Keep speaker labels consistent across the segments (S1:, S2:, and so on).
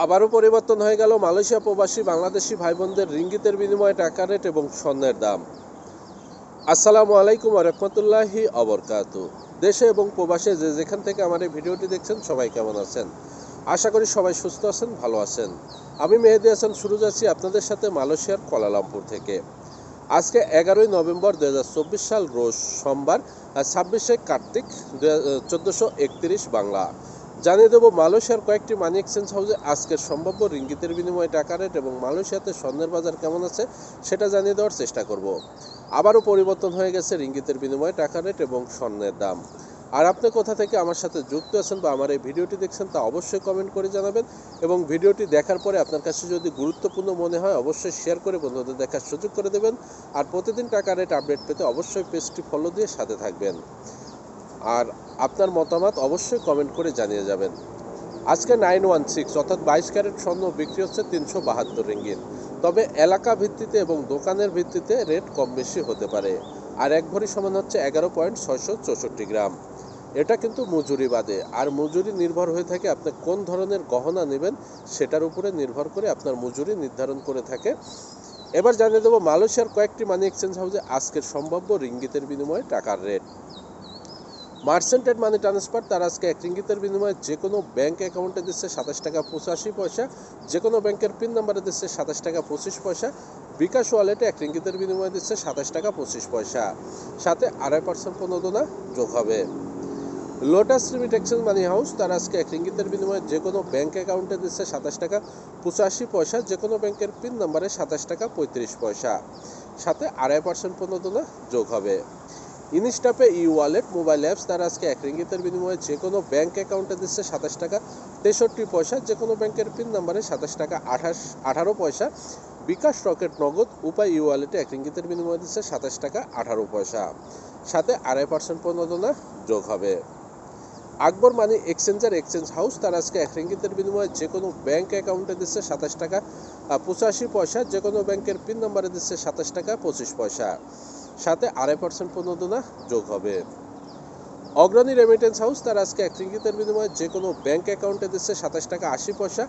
S1: আবারও পরিবর্তন হয়ে গেল মালয়েশিয়া প্রবাসী বাংলাদেশি ভাই বোনদের রিঙ্গিতের বিনিময়ে টাকা রেট এবং স্বর্ণের দাম। আসসালামু আলাইকুম ওয়া রাহমাতুল্লাহি ওয়া বারাকাতুহু। দেশে এবং প্রবাসে যে যেখান থেকে আমার এই ভিডিওটি দেখছেন সবাই কেমন আছেন? আশা করি সবাই সুস্থ আছেন, ভালো আছেন। আমি মেহেদী হাসান সুরুজ আছি আপনাদের সাথে মালয়েশিয়ার কুয়ালালামপুর থেকে। আজকে 11ই নভেম্বর 2024 সাল রোজ সোমবার, আর 26শে কার্তিক 1431 বাংলা। জানিয়ে দেব মালয়েশিয়ার কয়েকটি মানি এক্সচেঞ্জ হাউসে আজকের সম্ভাব্য রিঙ্গিতের বিনিময়ে টাকা রেট এবং মালয়েশিয়াতে স্বর্ণের বাজার কেমন আছে সেটা জানিয়ে দেওয়ার চেষ্টা করব। আবারও পরিবর্তন হয়ে গেছে রিঙ্গিতের বিনিময়ে টাকা রেট এবং স্বর্ণের দাম। আর আপনি কোথা থেকে আমার সাথে যুক্ত আছেন বা আমার এই ভিডিওটি দেখছেন তা অবশ্যই কমেন্ট করে জানাবেন, এবং ভিডিওটি দেখার পরে আপনার কাছে যদি গুরুত্বপূর্ণ মনে হয় অবশ্যই শেয়ার করে বন্ধুদের দেখার সুযোগ করে দেবেন। আর প্রতিদিন টাকা রেট আপডেট পেতে অবশ্যই পেজটি ফলো দিয়ে সাথে থাকবেন। আর আপনার মতামত অবশ্যই কমেন্ট করে জানিয়ে যাবেন। আজকে 916 অর্থাৎ 22 ক্যারেট স্বর্ণ বিক্রি হচ্ছে 372 রিঙ্গিত। তবে এলাকা ভিত্তিতে এবং দোকানের ভিত্তিতে রেট কম বেশি হতে পারে। আর এক ভরি সমান হচ্ছে 11.664 গ্রাম। এটা কিন্তু মজুরি বাদে, আর মজুরি নির্ভর হয়ে থাকে আপনি কোন ধরনের গহনা নেবেন সেটার উপরে নির্ভর করে আপনার মজুরি নির্ধারণ করে থাকে। এবার জানিয়ে দেবো মালয়েশিয়ার কয়েকটি মানি এক্সচেঞ্জ হাউসে আজকের সম্ভাব্য রিঙ্গিতের বিনিময়ে টাকার রেট। মার্চেন্টেড মানি ট্রান্সফার তার আজকে এক রিঙ্গিতের বিনিময়ে যে কোনো ব্যাঙ্ক অ্যাকাউন্টে দিচ্ছে 27 টাকা 85 পয়সা, যে কোনো ব্যাংকের পিন নাম্বারে দিচ্ছে 27 টাকা 25 পয়সা। বিকাশ ওয়ালেটে এক রিঙ্গিতের বিনিময়ে দিচ্ছে 27 টাকা 25 পয়সা, সাথে 2.5% প্রণোদনা যোগ হবে। লোটাস রিমিট এক্সচেঞ্জ মানি হাউস তার আজকে এক রিঙ্গিতের বিনিময়ে যে কোনো ব্যাঙ্ক অ্যাকাউন্টে দিচ্ছে 27 টাকা 85 পয়সা, যে কোনো ব্যাংকের পিন নাম্বারে 27 টাকা 35 পয়সা, সাথে 2.5% প্রণোদনা যোগ হবে। ইনস্টাপে ই ওয়ালেট মোবাইল অ্যাপস তার আজকে এক রিঙ্গিতের বিনিময়ে যে কোনো ব্যাঙ্ক অ্যাকাউন্টে দিচ্ছে 27 টাকা 63 পয়সা, যে কোনো ব্যাংকের পিন নাম্বারে 27 টাকা 18 পয়সা। বিকাশ রকেট নগদ উপায় ই ওয়ালেটে এক রিঙ্গিতের বিনিময়ে দিচ্ছে 27 টাকা 18 পয়সা, সাথে 2.5% প্রণোদনা যোগ হবে। আকবর মানি এক্সচেঞ্জার এক্সচেঞ্জ হাউস তার আজকে এক রিঙ্গিতের বিনিময়ে যে কোনো ব্যাঙ্ক অ্যাকাউন্টে দিচ্ছে 27 টাকা 85 পয়সা, যে কোনো ব্যাংকের পিন নাম্বারে দিচ্ছে 27 টাকা 25 পয়সা, সাথে 2.5% প্রণোদনা যোগ হবে। অগ্রণী রেমিটেন্স হাউস তার আজকে এক রিঙ্গিতের বিনিময়ে যে কোনো ব্যাঙ্ক অ্যাকাউন্টে দিচ্ছে 27 টাকা 80 পয়সা,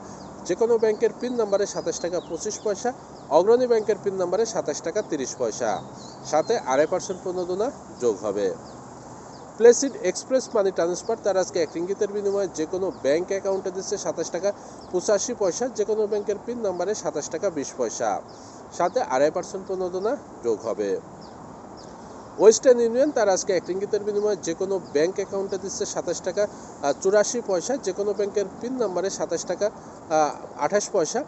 S1: যে কোনো ব্যাংকের পিন নাম্বারে 27 টাকা 25 পয়সা, অগ্রণী ব্যাংকের পিন নাম্বারে 27 টাকা 30 পয়সা, সাথে 2.5% প্রণোদনা যোগ হবে। প্লেসিড এক্সপ্রেস মানি ট্রান্সফার তার আজকে এক রিঙ্গিতের বিনিময়ে যে কোনো ব্যাঙ্ক অ্যাকাউন্টে দিচ্ছে 27 টাকা 85 পয়সা, যে কোনো ব্যাংকের পিন নাম্বারে 27 টাকা 20 পয়সা, সাথে 2.5% প্রণোদনা যোগ হবে। ওয়েস্টার্ন ইউনিয়ন তার আজকে এক রিঙ্গিতের বিনিময়ে যে কোনো ব্যাঙ্ক অ্যাকাউন্টে দিচ্ছে 27 টাকা 84 পয়সা, যে কোনো ব্যাংকের পিন নাম্বারে 27 টাকা 28 পয়সা।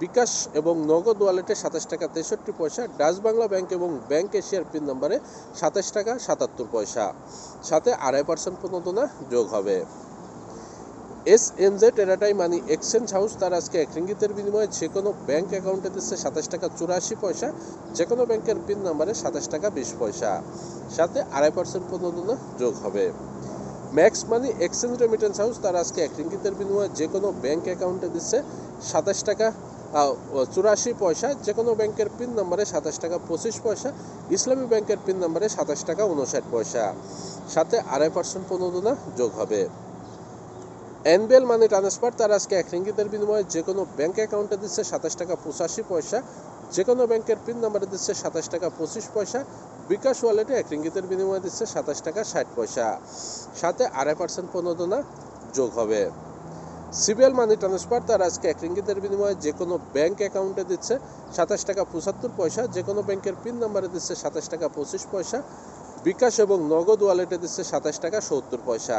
S1: বিকাশ এবং নগদ ওয়ালেটে 27 টাকা 63 পয়সা। ডাচ বাংলা ব্যাংক এবং ব্যাংক এশিয়ার পিন নাম্বারে 27 টাকা 77 পয়সা, সাথে 2.5% প্রণোদনা যোগ হবে। SNZ টেরাটাই মানি এক্সচেঞ্জ হাউস তার আজকে এক রিঙ্গিতের বিনিময়ে যে কোনো ব্যাঙ্ক অ্যাকাউন্টে দিচ্ছে 27 টাকা 84 পয়সা, যে কোনো ব্যাংকের পিন নাম্বারে 27 টাকা 20 পয়সা, সাথে 2.5% প্রণোদনা যোগ হবে। Max money exchange remittance house তার আজকে এক রিঙ্গিতের বিনিময়ে যে কোনো ব্যাঙ্ক অ্যাকাউন্টে দিচ্ছে 27 টাকা 84 পয়সা, যে কোনো ব্যাংকের পিন নাম্বারে 27 টাকা 25 পয়সা, ইসলামী ব্যাংকের পিন নাম্বারে 27 টাকা 59 পয়সা, সাথে 2.5% প্রণোদনা যোগ হবে। এনবিএল মানি ট্রান্সফার তার আজকে এক রিঙ্গিতের বিনিময়ে যে কোনো ব্যাঙ্ক অ্যাকাউন্টে দিচ্ছে 27 টাকা 85 পয়সা, যে কোনো ব্যাংকের পিন নাম্বারে দিচ্ছে 27 টাকা 25 পয়সা। বিকাশ ওয়ালেটে এক রিঙ্গিতের বিনিময়ে দিচ্ছে 27 টাকা 60 পয়সা, সাথে 2.5% প্রণোদনা যোগ হবে। সিবিএল মানি ট্রান্সফার তার আজকে এক রিঙ্গিতের বিনিময়ে যে কোনো ব্যাঙ্ক অ্যাকাউন্টে দিচ্ছে 27 টাকা 75 পয়সা, যে কোনো ব্যাংকের পিন নাম্বারে দিচ্ছে 27 টাকা 25 পয়সা। বিকাশ এবং নগদ ওয়ালেটে দিচ্ছে 27 টাকা 70 পয়সা,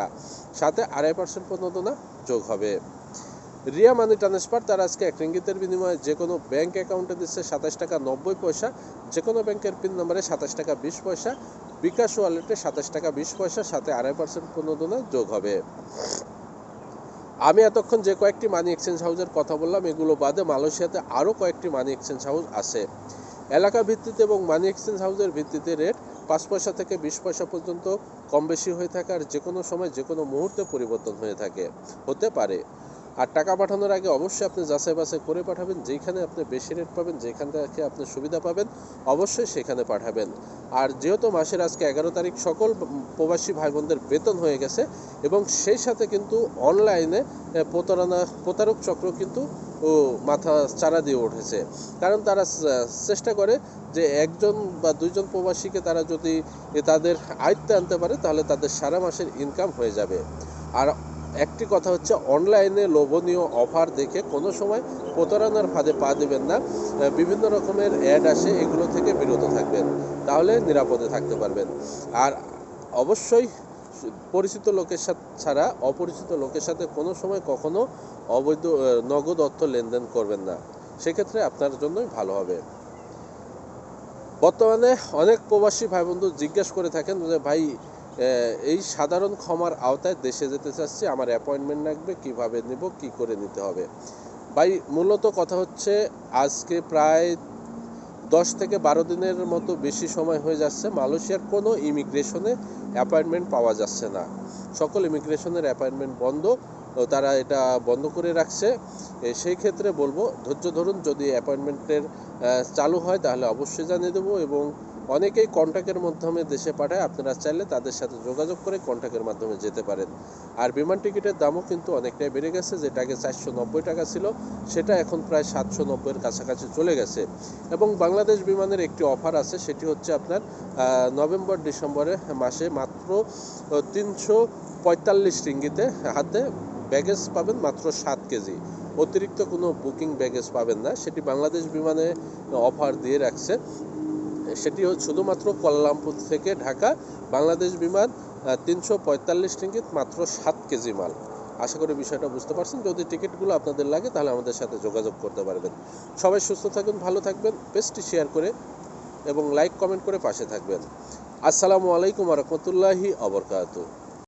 S1: সাথে 2.5% প্রণোদনা যোগ হবে। রিয়া মানি ট্রান্সফার তার আজকে এক রিঙ্গিতের বিনিময়ে যে কোনো ব্যাঙ্ক অ্যাকাউন্টে দিচ্ছে 27 টাকা 90 পয়সা, যে কোনো ব্যাংকের পিন নাম্বারে 27 টাকা 20 পয়সা। বিকাশ ওয়ালেটে 27 টাকা 20 পয়সা, সাথে 2.5% প্রণোদনা যোগ হবে। আমি এতক্ষণ যে কয়েকটি মানি এক্সচেঞ্জ হাউসের কথা বললাম এগুলো বাদে মালয়েশিয়াতে আরও কয়েকটি মানি এক্সচেঞ্জ হাউস আছে। এলাকা ভিত্তিতে এবং মানি এক্সচেঞ্জ হাউসের ভিত্তিতে রেট 5 পয়সা থেকে 20 পয়সা পর্যন্ত কম বেশি হয়ে থাকে, আর যে কোনো সময় যে কোনো মুহূর্তে পরিবর্তন হতে পারে। আর টাকা পাঠানোর আগে অবশ্যই আপনি যাচাই বাছাই করে পাঠাবেন, যেখানে আপনি বেশি রেট পাবেন, যেখান থেকে আপনি সুবিধা পাবেন অবশ্যই সেখানে পাঠাবেন। আর যেহেতু মাসের আজকে 11 তারিখ, সকল প্রবাসী ভাই বোনদের বেতন হয়ে গেছে এবং সেই সাথে কিন্তু অনলাইনে প্রতারক চক্র কিন্তু মাথা চারা দিয়ে উঠেছে। কারণ তারা চেষ্টা করে যে একজন বা দুইজন প্রবাসীকে তারা যদি তাদের আয়ত্তে আনতে পারে তাহলে তাদের সারা মাসের ইনকাম হয়ে যাবে। আর একটি কথা হচ্ছে, অনলাইনে লোভনীয় অফার দেখে কোনো সময় প্রতারণার ফাঁদে পা দেবেন না। বিভিন্ন রকমের অ্যাড আসে, এগুলো থেকে বিরত থাকবেন, তাহলে নিরাপদে থাকতে পারবেন। আর অবশ্যই পরিচিত লোকের সাথে ছাড়া অপরিচিত লোকের সাথে কোনো সময় কখনো অবৈধ নগদ অর্থ লেনদেন করবেন না, সেক্ষেত্রে আপনার জন্যই ভালো হবে। বর্তমানে অনেক প্রবাসী ভাই বন্ধু জিজ্ঞেস করে থাকেন যে ভাই, এই সাধারণ ক্ষমার আওতায় দেশে যেতে চাচ্ছি, আমার অ্যাপয়েন্টমেন্ট লাগবে, কিভাবে নেব, কি করে নিতে হবে। ভাই মূলত কথা হচ্ছে, আজকে প্রায় 10 থেকে 12 দিনের মতো বেশি সময় হয়ে যাচ্ছে মালয়েশিয়ার কোনো ইমিগ্রেশনে অ্যাপয়েন্টমেন্ট পাওয়া যাচ্ছে না। সকল ইমিগ্রেশনের অ্যাপয়েন্টমেন্ট বন্ধ, তারা এটা বন্ধ করে রাখছে। সেই ক্ষেত্রে বলবো ধৈর্য ধরুন, যদি অ্যাপয়েন্টমেন্টের চালু হয় তাহলে অবশ্যই জানিয়ে দেবো। এবং অনেকেই কন্ট্যাক্টের মাধ্যমে দেশে পাঠায়, আপনারা চাইলে তাদের সাথে যোগাযোগ করে কন্ট্যাক্টের মাধ্যমে যেতে পারেন। আর বিমান টিকিটের দামও কিন্তু অনেকটাই বেড়ে গেছে, যেটা আগে 490 টাকা ছিল সেটা এখন প্রায় 790-এর কাছাকাছি চলে গেছে। এবং বাংলাদেশ বিমানের একটি অফার আছে, সেটি হচ্ছে আপনার নভেম্বর ডিসেম্বরের মাসে মাত্র 345 রিঙ্গিতে হাতে ব্যাগেজ পাবেন মাত্র 7 কেজি, অতিরিক্ত কোনো বুকিং ব্যাগেজ পাবেন না। সেটি বাংলাদেশ বিমানে অফার দিয়ে রাখছে। সেটি শুধুমাত্র কুয়ালালামপুর থেকে ঢাকা বাংলাদেশ বিমান 345 রিঙ্গিত, মাত্র 7 কেজি মাল। আশা করি বিষয়টা বুঝতে পারছেন। যদি টিকিটগুলো আপনাদের লাগে তাহলে আমাদের সাথে যোগাযোগ করতে পারবেন। সবাই সুস্থ থাকুন, ভালো থাকবেন, পেজটি শেয়ার করে এবং লাইক কমেন্ট করে পাশে থাকবেন। আসসালামু আলাইকুম ওয়া রাহমাতুল্লাহি ওয়া বারাকাতুহু।